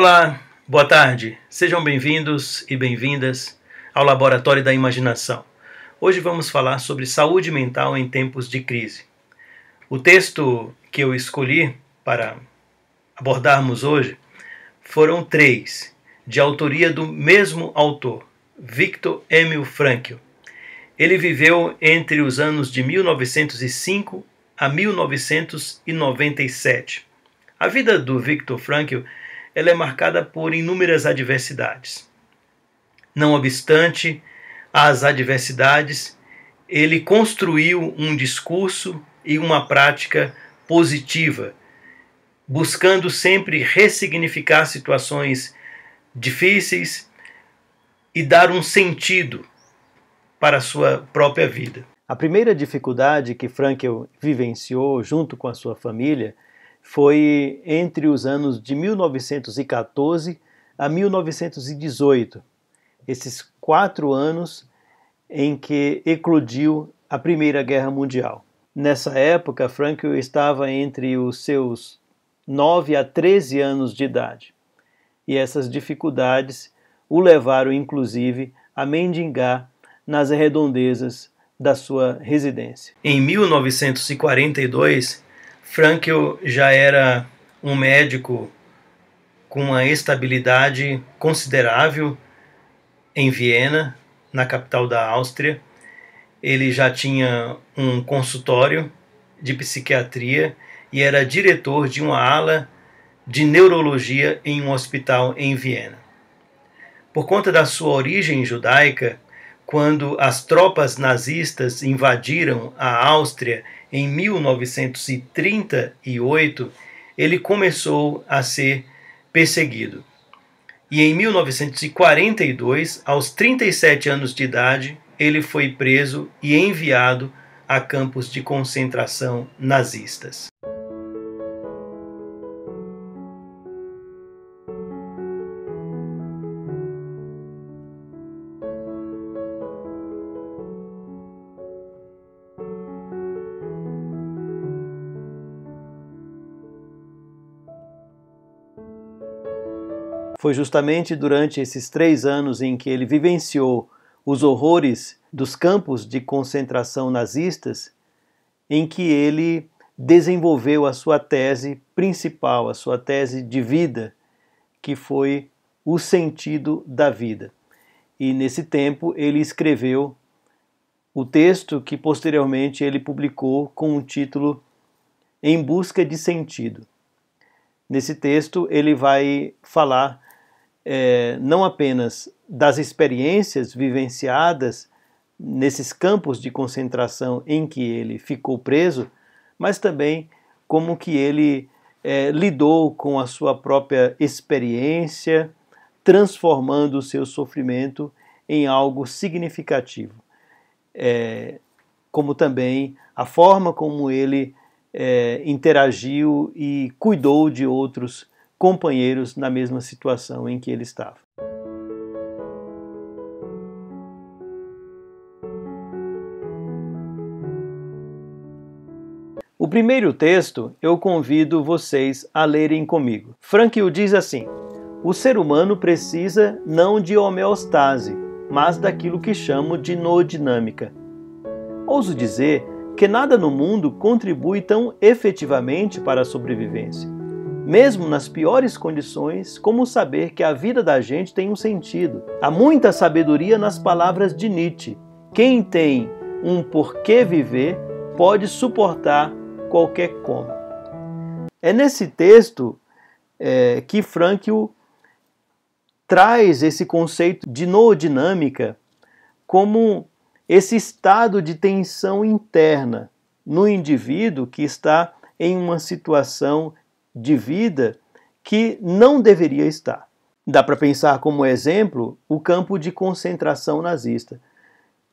Olá, boa tarde. Sejam bem-vindos e bem-vindas ao Laboratório da Imaginação. Hoje vamos falar sobre saúde mental em tempos de crise. O texto que eu escolhi para abordarmos hoje foram 3, de autoria do mesmo autor, Viktor Emil Frankl. Ele viveu entre os anos de 1905 a 1997. A vida do Viktor Frankl ela é marcada por inúmeras adversidades. Não obstante as adversidades, ele construiu um discurso e uma prática positiva, buscando sempre ressignificar situações difíceis e dar um sentido para a sua própria vida. A primeira dificuldade que Frankl vivenciou junto com a sua família foi entre os anos de 1914 a 1918, esses 4 anos em que eclodiu a Primeira Guerra Mundial. Nessa época, Frankl estava entre os seus 9 a 13 anos de idade, e essas dificuldades o levaram, inclusive, a mendigar nas redondezas da sua residência. Em 1942, Frankl já era um médico com uma estabilidade considerável em Viena, na capital da Áustria. Ele já tinha um consultório de psiquiatria e era diretor de uma ala de neurologia em um hospital em Viena. Por conta da sua origem judaica, quando as tropas nazistas invadiram a Áustria em 1938, ele começou a ser perseguido. E em 1942, aos 37 anos de idade, ele foi preso e enviado a campos de concentração nazistas. Foi justamente durante esses 3 anos em que ele vivenciou os horrores dos campos de concentração nazistas em que ele desenvolveu a sua tese principal, a sua tese de vida, que foi o sentido da vida. E nesse tempo ele escreveu o texto que posteriormente ele publicou com o título Em Busca de Sentido. Nesse texto ele vai falar não apenas das experiências vivenciadas nesses campos de concentração em que ele ficou preso, mas também como que ele lidou com a sua própria experiência, transformando o seu sofrimento em algo significativo. Como também a forma como ele interagiu e cuidou de outros companheiros na mesma situação em que ele estava. O primeiro texto eu convido vocês a lerem comigo. Frankl diz assim: o ser humano precisa não de homeostase, mas daquilo que chamo de noodinâmica. Ouso dizer que nada no mundo contribui tão efetivamente para a sobrevivência. Mesmo nas piores condições, como saber que a vida da gente tem um sentido. Há muita sabedoria nas palavras de Nietzsche. Quem tem um porquê viver pode suportar qualquer como. É nesse texto que Frankl traz esse conceito de noodinâmica como esse estado de tensão interna no indivíduo que está em uma situação de vida que não deveria estar. Dá para pensar como exemplo o campo de concentração nazista.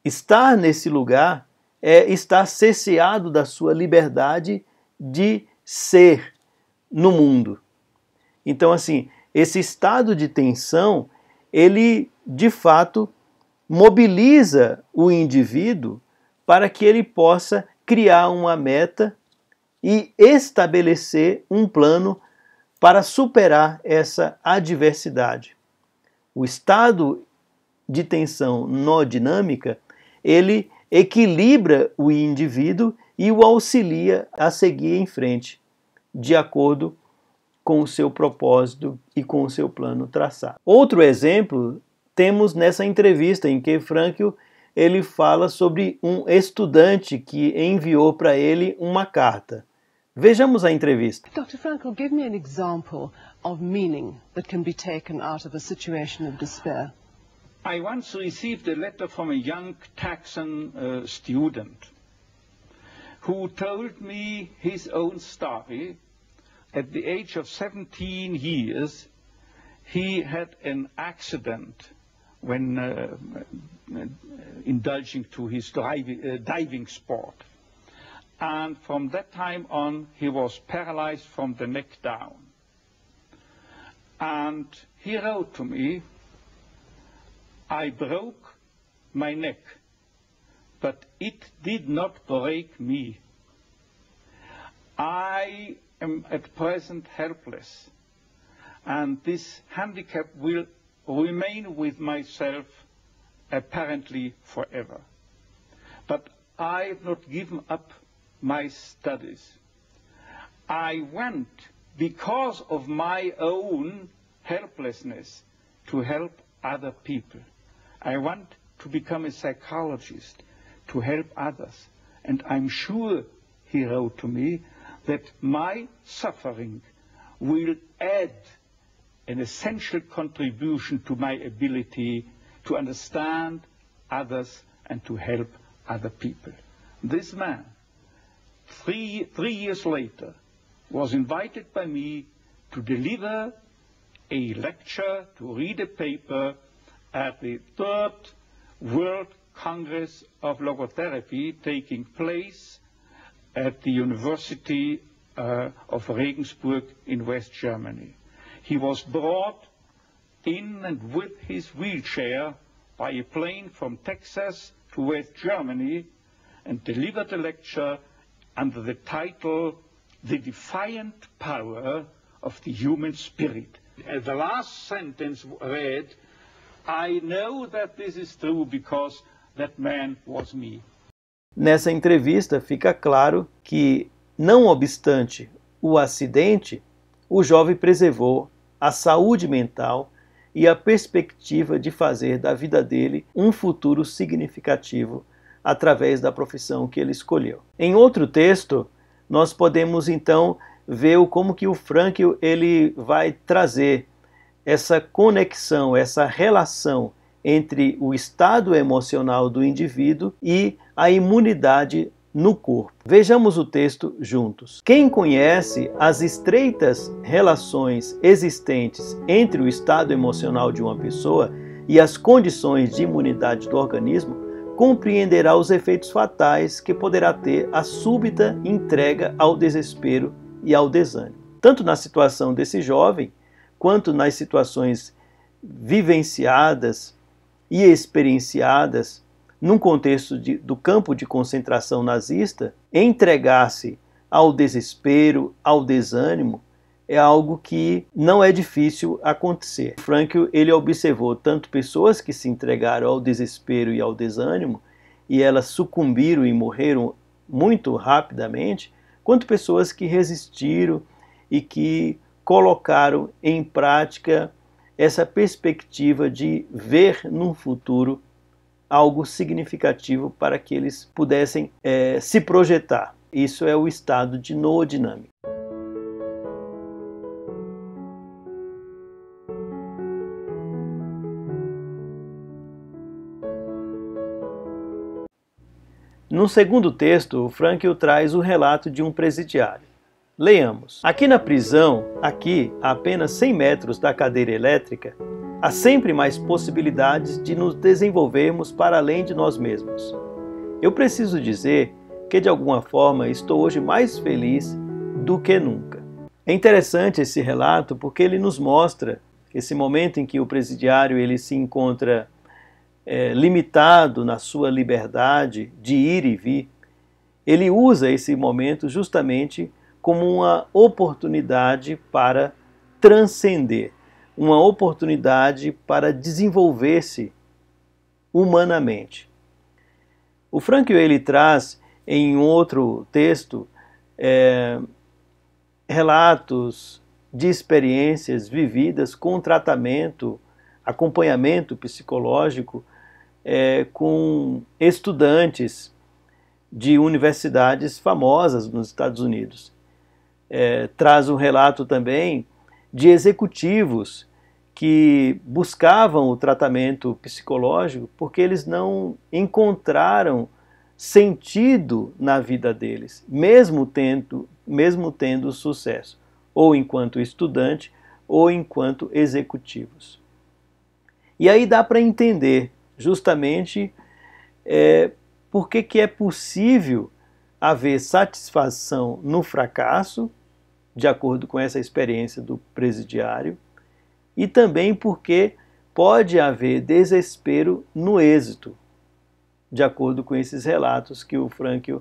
Estar nesse lugar é estar cesseado da sua liberdade de ser no mundo. Então, assim, esse estado de tensão, ele, de fato, mobiliza o indivíduo para que ele possa criar uma meta e estabelecer um plano para superar essa adversidade. O estado de tensão noodinâmica, ele equilibra o indivíduo e o auxilia a seguir em frente, de acordo com o seu propósito e com o seu plano traçado. Outro exemplo temos nessa entrevista em que Frankl ele fala sobre um estudante que enviou para ele uma carta. Vejamos a entrevista. Dr. Frankl, give me an example of meaning that can be taken out of a situation of despair. I once received a letter from a young Texan student who told me his own story. At the age of 17 years, he had an accident when indulging to his diving sport. And from that time on, he was paralyzed from the neck down. And he wrote to me, I broke my neck, but it did not break me. I am at present helpless, and this handicap will remain with myself apparently forever. But I have not given up my studies. I went, because of my own helplessness, to help other people. I want to become a psychologist, to help others. And I'm sure, he wrote to me, that my suffering will add an essential contribution to my ability to understand others and to help other people. This man, three years later, was invited by me to deliver a lecture, to read a paper at the 3rd World Congress of Logotherapy taking place at the University of Regensburg in West Germany. He was brought in and with his wheelchair by a plane from Texas to West Germany and delivered a lecture under the title, The Defiant Power of the Human Spirit. The last sentence read, I know that this is true because that man was me. Nessa entrevista fica claro que, não obstante o acidente, o jovem preservou a saúde mental e a perspectiva de fazer da vida dele um futuro significativo através da profissão que ele escolheu. Em outro texto, nós podemos então ver como que o Frankl ele vai trazer essa conexão, essa relação entre o estado emocional do indivíduo e a imunidade no corpo. Vejamos o texto juntos. Quem conhece as estreitas relações existentes entre o estado emocional de uma pessoa e as condições de imunidade do organismo, compreenderá os efeitos fatais que poderá ter a súbita entrega ao desespero e ao desânimo. Tanto na situação desse jovem, quanto nas situações vivenciadas e experienciadas num contexto do campo de concentração nazista, entregar-se ao desespero, ao desânimo, é algo que não é difícil acontecer. Frankl ele observou tanto pessoas que se entregaram ao desespero e ao desânimo e elas sucumbiram e morreram muito rapidamente, quanto pessoas que resistiram e que colocaram em prática essa perspectiva de ver num futuro algo significativo para que eles pudessem se projetar. Isso é o estado de noodinâmica. No segundo texto, o Frankl traz o relato de um presidiário. Leiamos. Aqui na prisão, aqui, a apenas 100 metros da cadeira elétrica, há sempre mais possibilidades de nos desenvolvermos para além de nós mesmos. Eu preciso dizer que, de alguma forma, estou hoje mais feliz do que nunca. É interessante esse relato porque ele nos mostra esse momento em que o presidiário ele se encontra limitado na sua liberdade de ir e vir. Ele usa esse momento justamente como uma oportunidade para transcender, uma oportunidade para desenvolver-se humanamente. O Frankl ele traz em outro texto relatos de experiências vividas com tratamento, acompanhamento psicológico com estudantes de universidades famosas nos Estados Unidos. Traz um relato também de executivos que buscavam o tratamento psicológico porque eles não encontraram sentido na vida deles, mesmo tendo sucesso, ou enquanto estudante, ou enquanto executivos. E aí dá para entender justamente por que é possível haver satisfação no fracasso, de acordo com essa experiência do presidiário, e também porque pode haver desespero no êxito, de acordo com esses relatos que o Frankl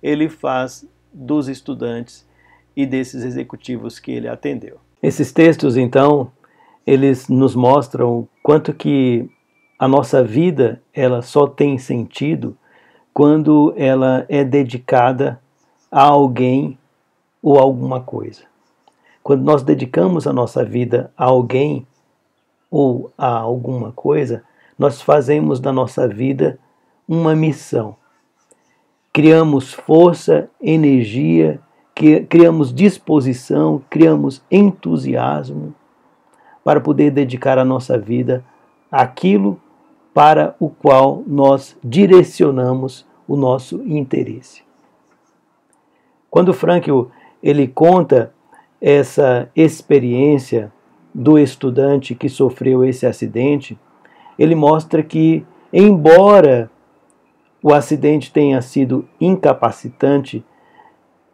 ele faz dos estudantes e desses executivos que ele atendeu. Esses textos, então, eles nos mostram o quanto que a nossa vida ela só tem sentido quando ela é dedicada a alguém ou a alguma coisa. Quando nós dedicamos a nossa vida a alguém ou a alguma coisa, nós fazemos da nossa vida uma missão. Criamos força, energia, criamos disposição, criamos entusiasmo para poder dedicar a nossa vida àquilo para o qual nós direcionamos o nosso interesse. Quando Frankl ele conta essa experiência do estudante que sofreu esse acidente, ele mostra que, embora o acidente tenha sido incapacitante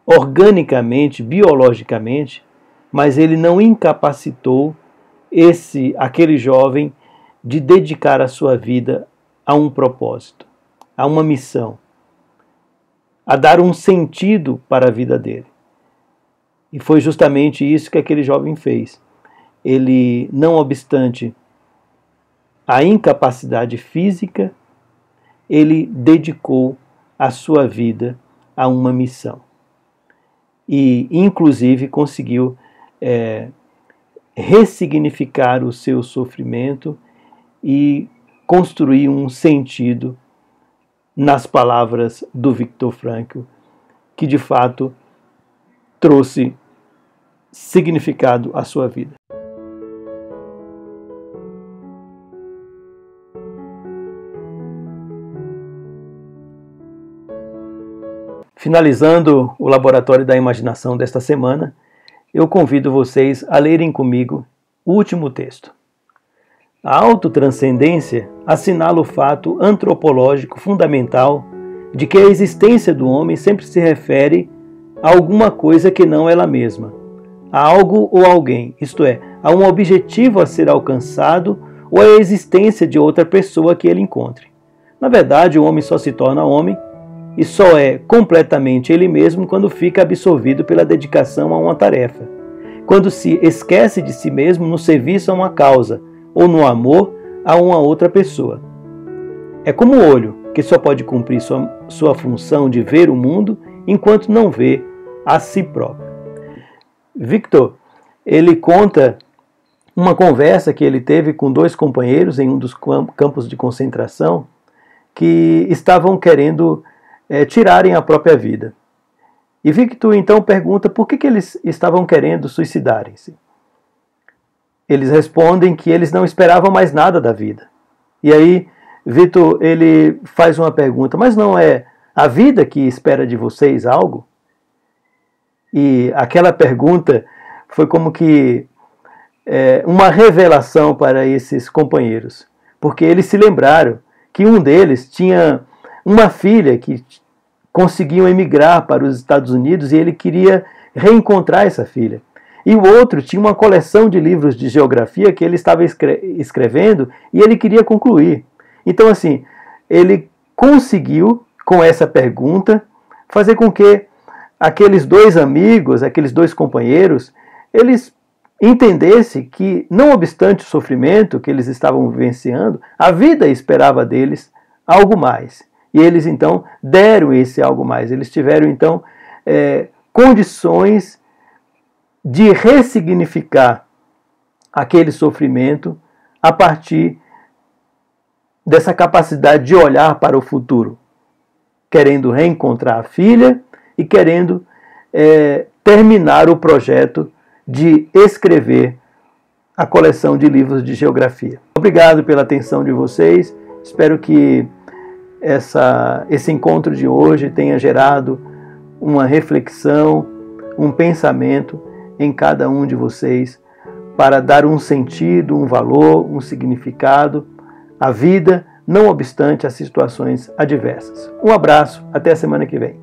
organicamente, biologicamente, mas ele não incapacitou aquele jovem de dedicar a sua vida a um propósito, a uma missão, a dar um sentido para a vida dele. E foi justamente isso que aquele jovem fez. Ele, não obstante a incapacidade física, ele dedicou a sua vida a uma missão. E, inclusive, conseguiu ressignificar o seu sofrimento e construir um sentido nas palavras do Viktor Frankl, que de fato trouxe significado à sua vida. Finalizando o Laboratório da Imaginação desta semana, eu convido vocês a lerem comigo o último texto. A autotranscendência assinala o fato antropológico fundamental de que a existência do homem sempre se refere a alguma coisa que não ela mesma, a algo ou alguém, isto é, a um objetivo a ser alcançado ou a existência de outra pessoa que ele encontre. Na verdade, o homem só se torna homem e só é completamente ele mesmo quando fica absorvido pela dedicação a uma tarefa, quando se esquece de si mesmo no serviço a uma causa ou no amor a uma outra pessoa. É como o olho, que só pode cumprir sua função de ver o mundo enquanto não vê a si próprio. Viktor, ele conta uma conversa que ele teve com dois companheiros em um dos campos de concentração que estavam querendo tirarem a própria vida. E Viktor então pergunta por que eles estavam querendo suicidarem-se. Eles respondem que eles não esperavam mais nada da vida. E aí Viktor ele faz uma pergunta, mas não é a vida que espera de vocês algo? E aquela pergunta foi como que uma revelação para esses companheiros, porque eles se lembraram que um deles tinha uma filha que conseguiu emigrar para os Estados Unidos e ele queria reencontrar essa filha. E o outro tinha uma coleção de livros de geografia que ele estava escrevendo e ele queria concluir. Então, assim, ele conseguiu, com essa pergunta, fazer com que aqueles dois amigos, aqueles dois companheiros, eles entendesse que, não obstante o sofrimento que eles estavam vivenciando, a vida esperava deles algo mais. E eles então deram esse algo mais. Eles tiveram então condições de ressignificar aquele sofrimento a partir dessa capacidade de olhar para o futuro, querendo reencontrar a filha e querendo terminar o projeto de escrever a coleção de livros de geografia. Obrigado pela atenção de vocês. Espero que esse encontro de hoje tenha gerado uma reflexão, um pensamento em cada um de vocês para dar um sentido, um valor, um significado à vida, não obstante as situações adversas. Um abraço, até a semana que vem.